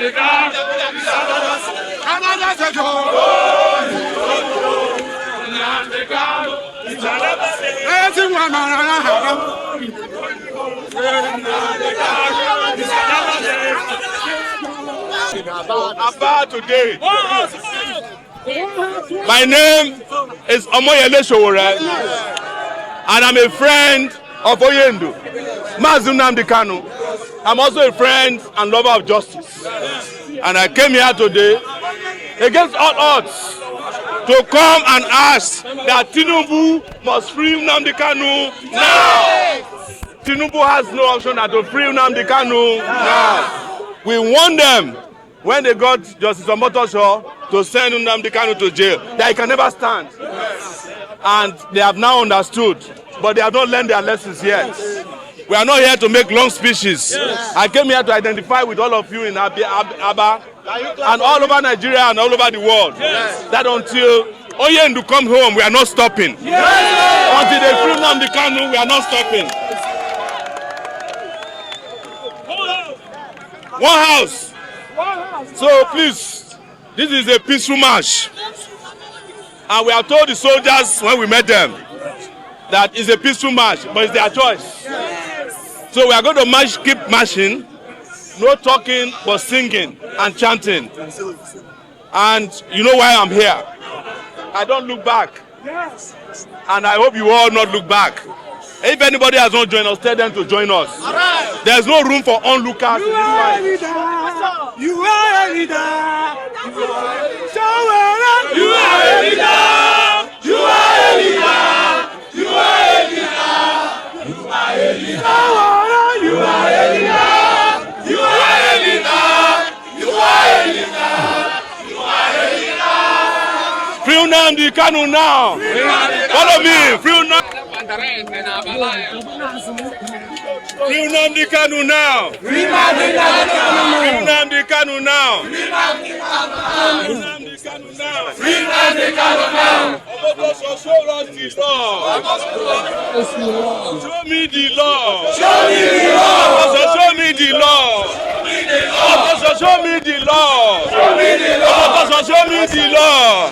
About today. My name is Omoyele Sowore, and I'm a friend of Oyendu, Nnamdi Kanu. I'm also a friend and lover of justice, and I came here today against all odds to come and ask that Tinubu must free Nnamdi Kanu now. Tinubu has no option than to free Nnamdi Kanu now. We warned them when they got Justice Omotosho to send Nnamdi Kanu to jail that he can never stand. And they have now understood, but they have not learned their lessons yet. We are not here to make long speeches. Yes. I came here to identify with all of you in Aba and all over Nigeria and all over the world. Yes. That until Oyendu come home, we are not stopping. Yes. Until they free Nnamdi Kanu, we are not stopping. One house. So please, this is a peaceful march. And we have told the soldiers when we met them that it's a peaceful march, but it's their choice. So we are going to march, keep marching, no talking but singing and chanting. And you know why I'm here. I don't look back. And I hope you all not look back. If anybody has not joined us, tell them to join us. There's no room for onlookers in this fight. You are a leader. You are a leader. You are a leader. You are a leader. You are a leader. You are a leader. You are a leader. You are a leader. You are a leader. Free Nnamdi Kanu now. Follow me. Free Nnamdi. Free Nnamdi Kanu now. Free Nnamdi Kanu now. Free Nnamdi Kanu now. Free Nnamdi Kanu now. Show us the law. Show me the law. Show me the law. Show me the law. Show me the law. Show me the law. Show me the law.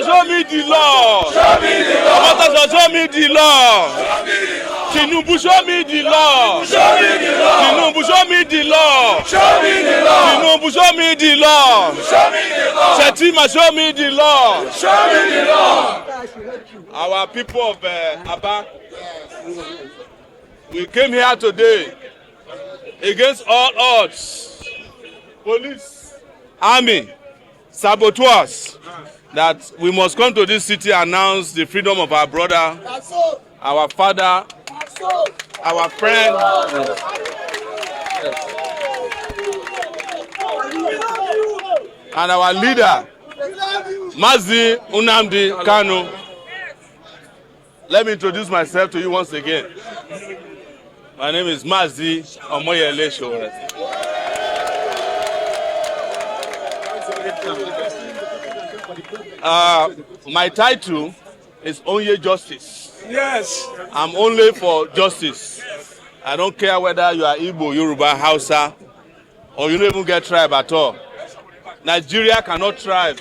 Show me the law. Show me the law. Show me the law. Tinubu, show me the law. Show me the law. Tinubu, show me the law. Show me the law. Tinubu, show me the law. Show me the law. Shetima, show me the law. Show me the law. Our people of Aba, we came here today against all odds. Police, army, saboteurs, that we must come to this city and announce the freedom of our brother, our father, our friend, and our leader, Mazi Nnamdi Kanu. Let me introduce myself to you once again. My name is Mazi Omoyele Sowore. My title is Onye Justice. Yes. I'm only for justice. I don't care whether you are Igbo, Yoruba, Hausa, or you don't even get tribe at all. Nigeria cannot thrive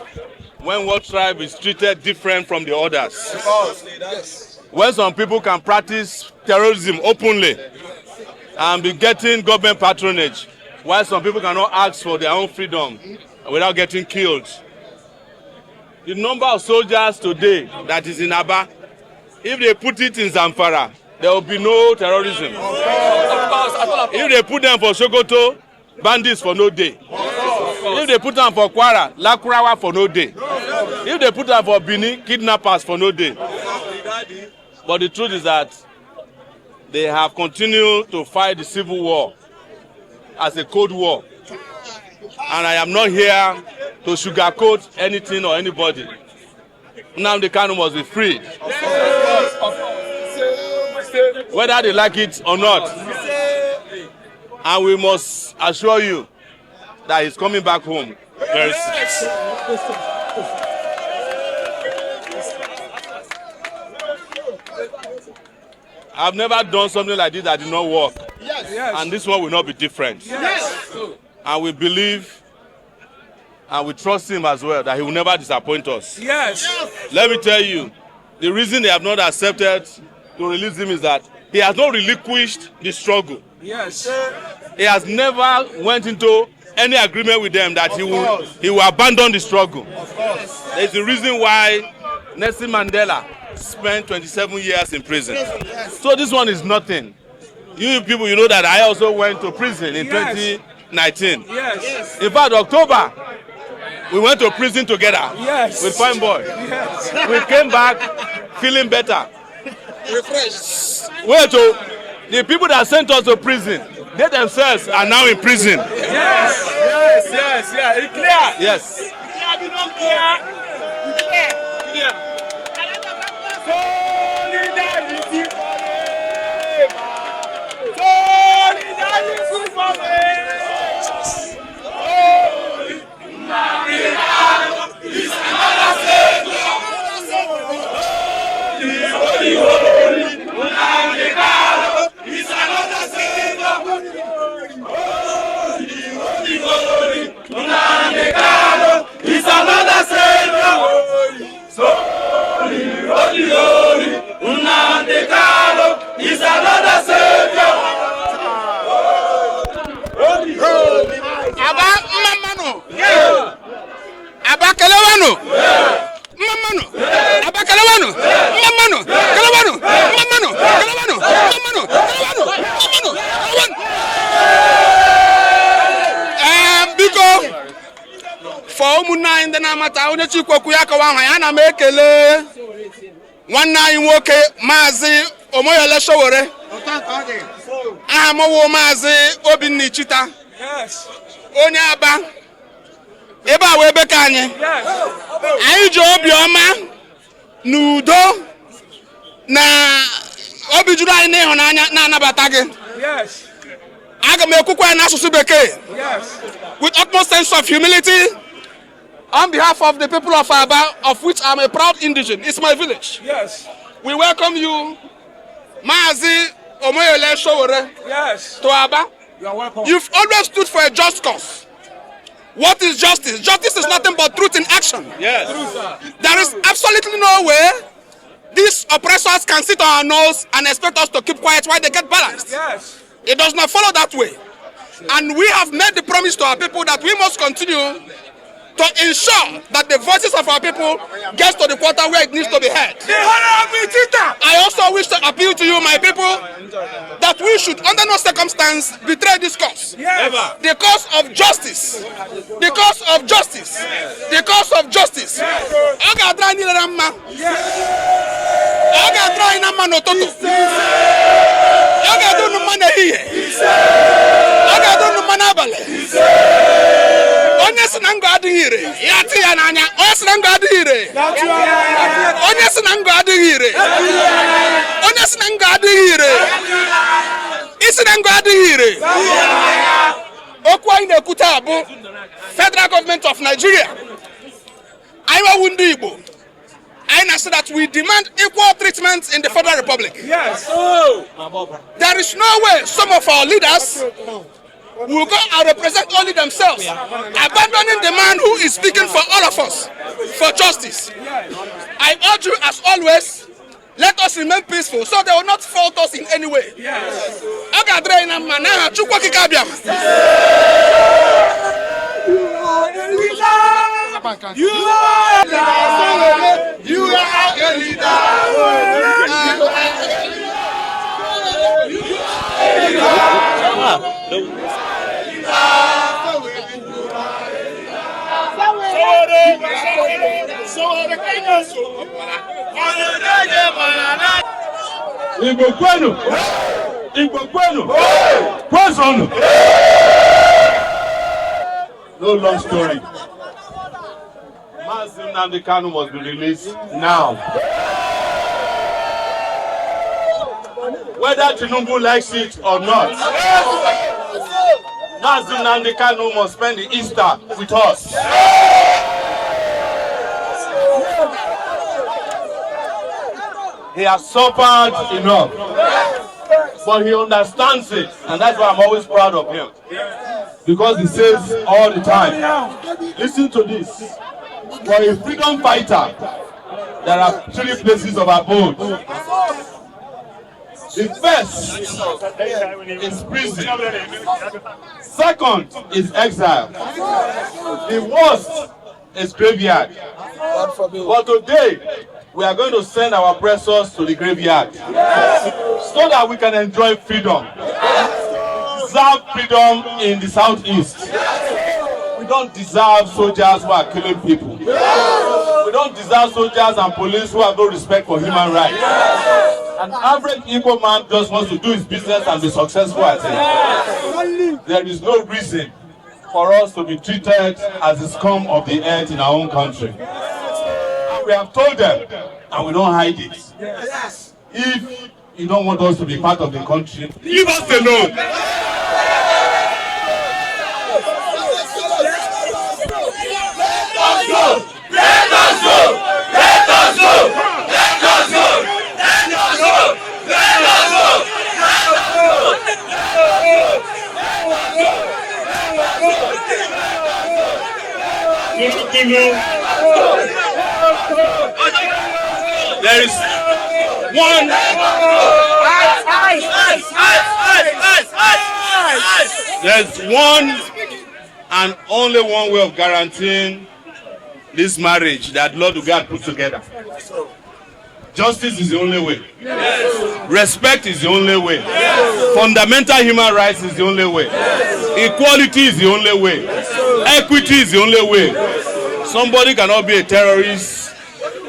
when one tribe is treated different from the others. When some people can practice terrorism openly and be getting government patronage, while some people cannot ask for their own freedom without getting killed. The number of soldiers today that is in Aba, if they put it in Zamfara, there will be no terrorism. If they put them for Sokoto, bandits for no day. If they put them for Kwara, Lakurawa for no day. If they put them for Bini, kidnappers for no day. But the truth is that they have continued to fight the civil war as a cold war. And I am not here to sugarcoat anything or anybody. Nnamdi Kanu must be freed. Whether they like it or not. And we must assure you that he's coming back home very soon. I've never done something like this that did not work. Yes. And this one will not be different. Yes. and we believe and we trust him as well that he will never disappoint us. Yes. Let me tell you, the reason they have not accepted to release him is that he has not relinquished the struggle. Yes. He has never went into any agreement with them that he will abandon the struggle. Of course. There's the reason why Nelson Mandela spent 27 years in prison. Yes. So this one is nothing. You people, you know that I also went to prison in 2019. Yes. In fact, October, we went to prison together with Fine Boy. Yes. We came back feeling better. Refreshed. Wait, the people that sent us to prison, they themselves are now in prison. Yes. It's clear. Yes. Solidarity forever. Nnamdi Kanu is another savior. Aba mamano. Aba kalawano. Mamano. Aba kalawano. Mamano. Kalawano. Mamano. Kalawano. Mamano. Kalawano. Mamano. Because for ụmụnna ndị na-amata onye Chukwu ya kawa ya na m ekele nwanne anyị nwoke Maazị Omoyele Sowore. Aha m wụ Maazị Obinna Ichita. Onye Aba. Ebe a wee ebe ka anyị. Anyị ji obiọma n'udo na obi juru anyị n'ịhụnanya na-anabata gị. Aga m ekwukwa n'asụsụ Bekee. With utmost sense of humility, on behalf of the people of Aba, of which I'm a proud indigene, it's my village. Yes. We welcome you, Maazị Omoyele Sowore, to Aba. You are welcome. You've always stood for a just cause. What is justice? Justice is nothing but truth in action. Yes. There is absolutely no way these oppressors can sit on our nose and expect us to keep quiet while they get balanced. Yes. It does not follow that way. And we have made the promise to our people that we must continue to ensure that the voices of our people gets to the quarter where it needs to be heard. I also wish to appeal to you, my people, that we should under no circumstance betray this cause. The cause of justice. The cause of justice. The cause of justice. Onye si na ngo adịghị ire ya ti ya n'anya. Onye si na ngo adịghị ire. Onye si na ngo adịghị ire. Onye si na ngo adịghị ire. Isi na ngo adịghị ire. Okwu anyị na-ekwute bụ Federal Government of Nigeria. Anyị wa ndị Igbo. I say that we demand equal treatment in the Federal Republic. Yes. There is no way some of our leaders will go and represent only themselves, abandoning the man who is speaking for all of us, for justice. I urge you, as always, let us remain peaceful so they will not fault us in any way. Yes. You are a leader. You are a leader. Igbo kwenu. Igbo kwenu. Kwesonu. No long story. Maazị Nnamdi Kanu must be released now. Whether Tinubu likes it or not, Maazị Nnamdi Kanu must spend the Easter with us. He has suffered enough. but he understands it, and that's why I'm always proud of him. Because he says all the time, listen to this, for a freedom fighter, there are 3 places of abode. The first is prison. Second is exile. The worst is graveyard. But today, we are going to send our oppressors to the graveyard so that we can enjoy freedom. Deserve freedom in the southeast. We don't deserve soldiers who are killing people. We don't deserve soldiers and police who have no respect for human rights. An average Igbo man just wants to do his business and be successful at it. There is no reason for us to be treated as the scum of the earth in our own country. And we have told them, and we don't hide it. If you don't want us to be part of the country, leave us alone. Let us go! Let us go! Let us go! Let us go! Let us go! Let us go! There is one. There's one and only one way of guaranteeing this marriage that Lord God put together. Justice is the only way. Yes. Respect is the only way. Yes. Fundamental human rights is the only way. Yes. Equality is the only way. Yes. Equity is the only way. Yes. Somebody cannot be a terrorist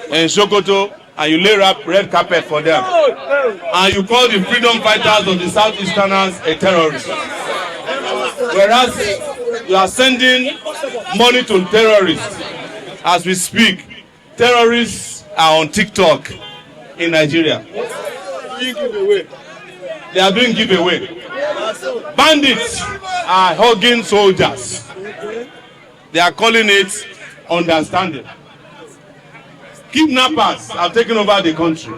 in Sokoto and you lay red carpet for them. And you call the freedom fighters of the Southeasterners a terrorist. Whereas you are sending money to terrorists. As we speak, terrorists are on TikTok in Nigeria. They are doing giveaway. Bandits are hugging soldiers. They are calling it understanding. Kidnappers have taken over the country.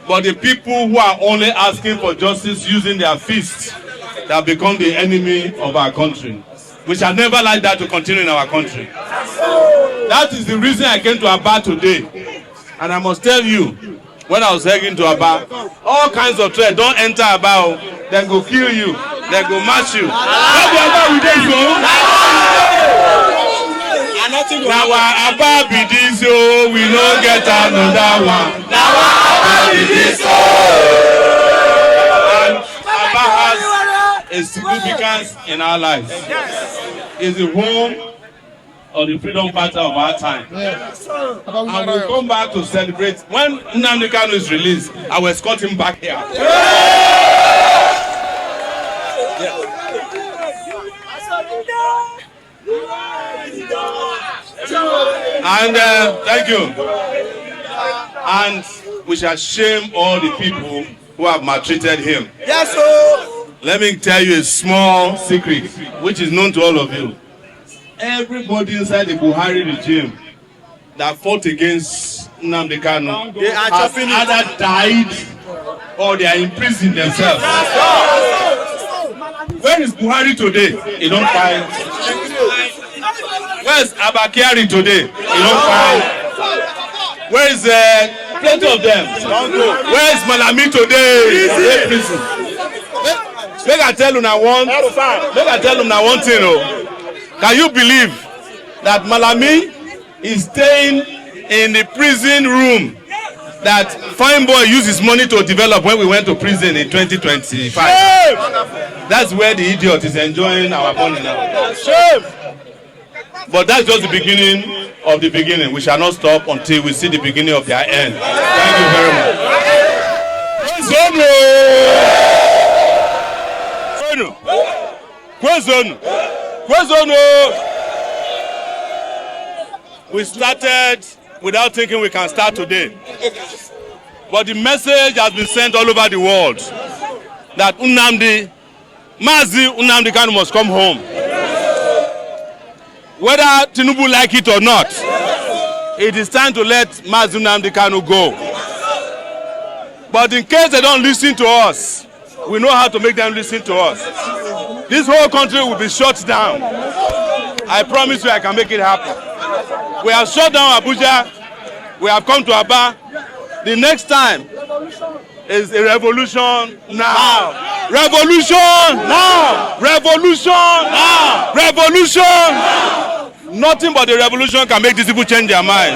But the people who are only asking for justice using their fists have become the enemy of our country. We shall never like that to continue in our country. That is the reason I came to Aba today. And I must tell you, when I was heading to Aba, all kinds of threats, don't enter Aba, then go kill you, then go match you. What the Aba we dey so? Now Aba be this, oh, we no get another one. Now Aba be this, oh. And Aba has a significance in our lives. It's the home of the freedom fighter of our time. And we'll come back to celebrate. When Nnamdi Kanu is released, I will escort him back here. And thank you. And we shall shame all the people who have maltreated him. Yes, sir. Let me tell you a small secret, which is known to all of you. Everybody inside the Buhari regime that fought against Nnamdi Kanu has either died or they are in prison themselves. Where is Buhari today? You don't find. Where is Abakari today? You don't find. Where is plenty of them? Where is Malami today? In prison. Make I tell you now one. Make I tell you now one thing. Oh. Can you believe that Malami is staying in the prison room that Fine Boy used his money to develop when we went to prison in 2025? That's where the idiot is enjoying our money now. But that's just the beginning of the beginning. We shall not stop until we see the beginning of their end. Thank you very much. We started without thinking we can start today. But the message has been sent all over the world that Nnamdi Kanu must come home. Whether Tinubu like it or not, it is time to let Nnamdi Kanu go. But in case they don't listen to us, we know how to make them listen to us. This whole country will be shut down. I promise you I can make it happen. We have shut down Abuja. We have come to Aba. The next time is a revolution now. Revolution now. Revolution now. Revolution now. Nothing but the revolution can make these people change their mind.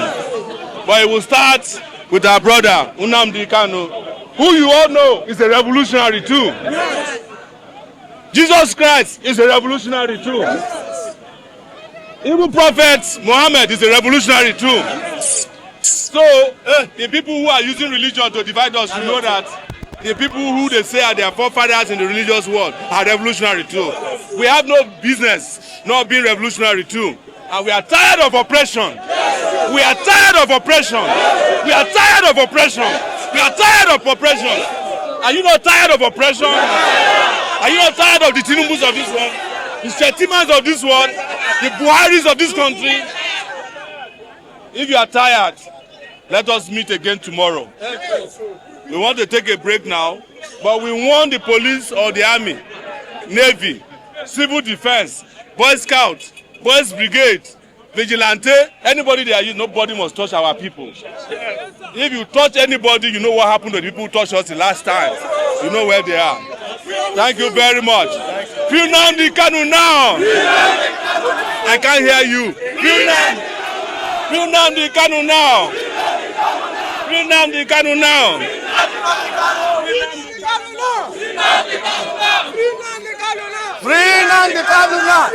But it will start with our brother Nnamdi Kanu, who you all know is a revolutionary too. Jesus Christ is a revolutionary too. Even Prophet Muhammad is a revolutionary too. So the people who are using religion to divide us, you know that the people who they say are their forefathers in the religious world are revolutionary too. We have no business not being revolutionary too. And we are tired of oppression. We are tired of oppression. We are tired of oppression. We are tired of oppression. Are you not tired of oppression? Are you not tired of the Tinubus of this world? The Shetimans of this world? The Buharis of this country? If you are tired, let us meet again tomorrow. We want to take a break now, but we want the police or the army, navy, civil defense, Boy Scouts, Boys Brigade, Vigilante, anybody they are using, nobody must touch our people. If you touch anybody, you know what happened to the people who touched us the last time. You know where they are. Thank you very much. Free Nnamdi Kanu now. I can't hear you. Free Nnamdi Kanu now. Free Nnamdi Kanu now. Free Nnamdi Kanu now.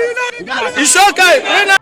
It's okay.